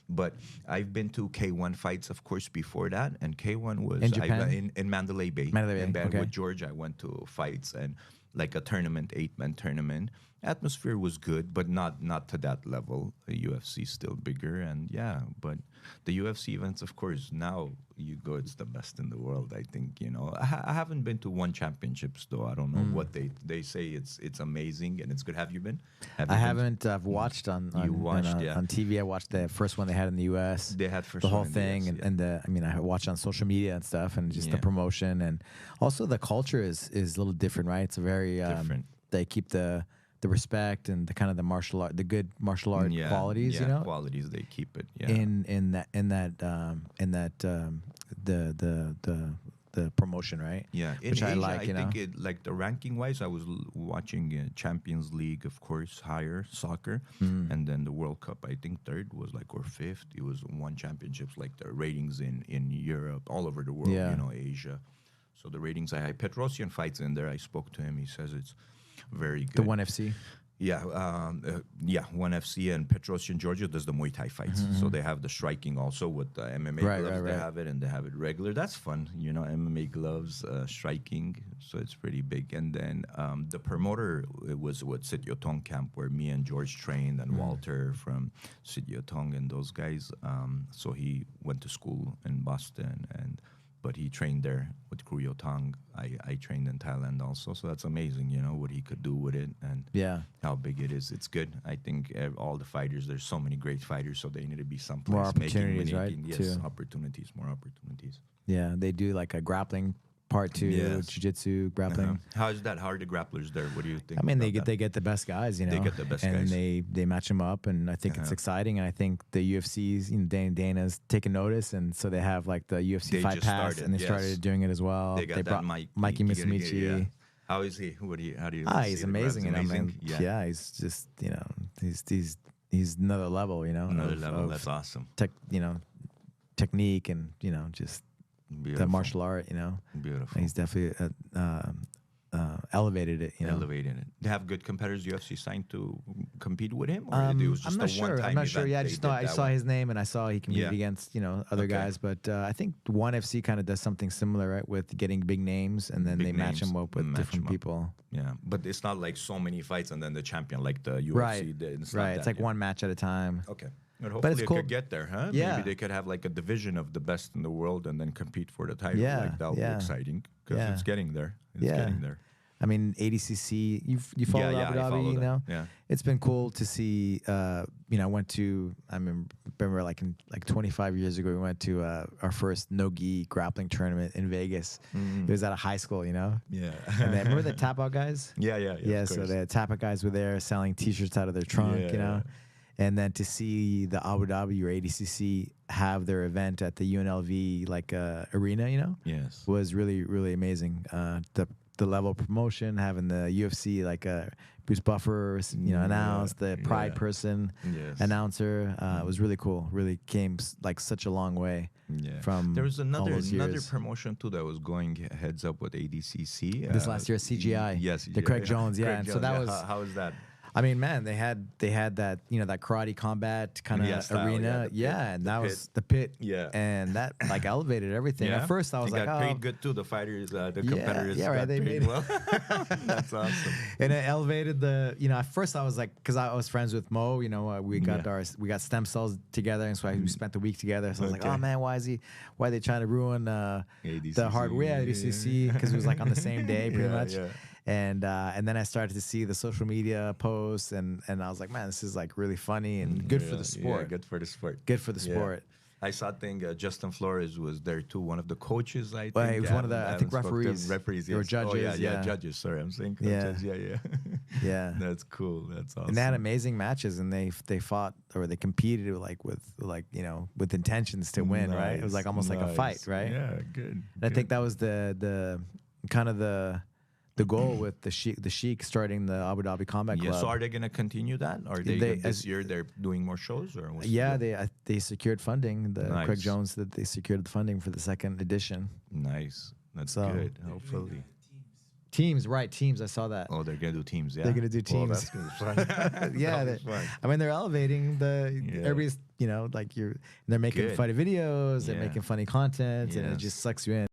But I've been to K1 fights, of course, before that, and K1 was In Japan? in Mandalay Bay. Mandalay Bay, okay. With George, I went to fights and like a tournament, 8-man tournament. Atmosphere was good, but not to that level. The UFC is still bigger, and yeah, but the UFC events, of course, now you go, it's the best in the world. I think, you know. I haven't been to One Championships though. I don't know what they say. It's amazing and it's good. Have you been? I haven't. I've watched on TV. I watched the first one they had in the U.S. They had first the whole one in thing, the US, yeah. and I mean, I watched on social media and stuff, and just the promotion, and also the culture is a little different, right? It's a very different. They keep the respect and the kind of the martial art, the good martial art qualities, you know, qualities. They keep it. Yeah. In the promotion, right? Yeah, which in I Asia, like. I think it, like the ranking wise, I was watching Champions League, of course, higher soccer, and then the World Cup. I think third was like or fifth. It was One Championships, like the ratings in Europe, all over the world. Yeah. You know, Asia. So the ratings I had. Petrosian fights in there. I spoke to him. He says it's very good. The One FC. Yeah, One FC and Petrosian Georgia does the Muay Thai fights. So they have the striking also with the MMA gloves. They have it, and they have it regular. That's fun, you know, MMA gloves, striking. So it's pretty big. And then the promoter, it was with Sit Yotong camp where me and George trained, and Walter from Sit Yotong and those guys. So he went to school in Boston, but he trained there with Kru Yotong. I trained in Thailand also, so that's amazing, you know, what he could do with it and how big it is. It's good. I think all the fighters, there's so many great fighters, so they need to be someplace more opportunities, making, right? Yes, opportunities, more opportunities. Yeah, they do like a grappling part 2, Jiu-Jitsu, grappling. How is that? How are the grapplers there? What do you think? I mean, they get the best guys, you know. They get the best and guys. they match them up, and I think it's exciting. And I think the UFC's, you know, Dana's taking notice, and so they have like the UFC Fight Pass, and they started doing it as well. They got brought that Mikey Mitsumichi. Yeah. How is he? How do you? He's amazing, you know. Man, he's just, you know, he's another level, you know. Another level. That's awesome. Technique, and you know, just. Beautiful. The martial art, you know. Beautiful. And he's definitely elevated it, you know. Elevated it. They have good competitors UFC signed to compete with him? Or it was just I'm not sure. I'm not sure. Yeah, I saw his name, and I saw he competed against, you know, other guys. But I think One FC kind of does something similar, right, with getting big names, and then they match them up with different people. Yeah, but it's not like so many fights and then the champion like the UFC did. It's like one match at a time. Okay. But hopefully it's it cool. could get there, huh? Yeah. Maybe they could have like a division of the best in the world and then compete for the title. Yeah, like that would be exciting because it's getting there. It's getting there. I mean, ADCC, you follow Abu Dhabi, you know? Yeah. It's been cool to see, you know, I remember like 25 years ago, we went to our first no-gi grappling tournament in Vegas. It was at a high school, you know? Yeah. And then, remember the tap-out guys? Yeah, so the tap-out guys were there selling T-shirts out of their trunk, you know? And then to see the Abu Dhabi or ADCC have their event at the UNLV like arena, you know, was really, really amazing. The level of promotion, having the UFC like Bruce Buffer, you know, announce the Pride person, announcer, was really cool. Really came like such a long way. From there was another years. promotion too that was going heads up with ADCC. This last year, CGI. Yes, the Craig Jones. Craig and Jones, so that was how was that? I mean, man, they had that, you know, that karate combat kind of arena, and that was the pit, and that like elevated everything. At first, I was like, got paid good too. The fighters, the competitors, got they paid made well. That's awesome. And it elevated the, you know, at first I was like, because I was friends with Mo, you know, we got stem cells together, and so we spent the week together. So I was like, oh man, why are they trying to ruin the hardware ADCC? Because it was like on the same day, pretty much. And then I started to see the social media posts, and I was like, man, this is like really funny and good for the sport. Yeah, good for the sport. Good for the sport. I saw Justin Flores was there too, one of the coaches, I think. Well, he was one of the, I think, referees. Referees, or judges. Oh, yeah, judges. Sorry, I'm saying coaches. Yeah. That's cool. That's awesome. And they had amazing matches, and they fought, or they competed with you know, with intentions to win, right? It was like almost like a fight, right? Yeah, good. And I think that was the kind of the goal with the Sheik starting the Abu Dhabi Combat Club. So are they going to continue that? Or this year they're doing more shows? Or they secured funding. Craig Jones, they secured the funding for the second edition. Nice. That's good. Hopefully. Teams, right? Teams. I saw that. Oh, they're gonna do teams. Yeah, they're gonna do teams. Well, that's gonna be fun. Yeah, I mean, they're elevating everybody's. Like they're making Good. funny videos, they're making funny content, and it just sucks you in.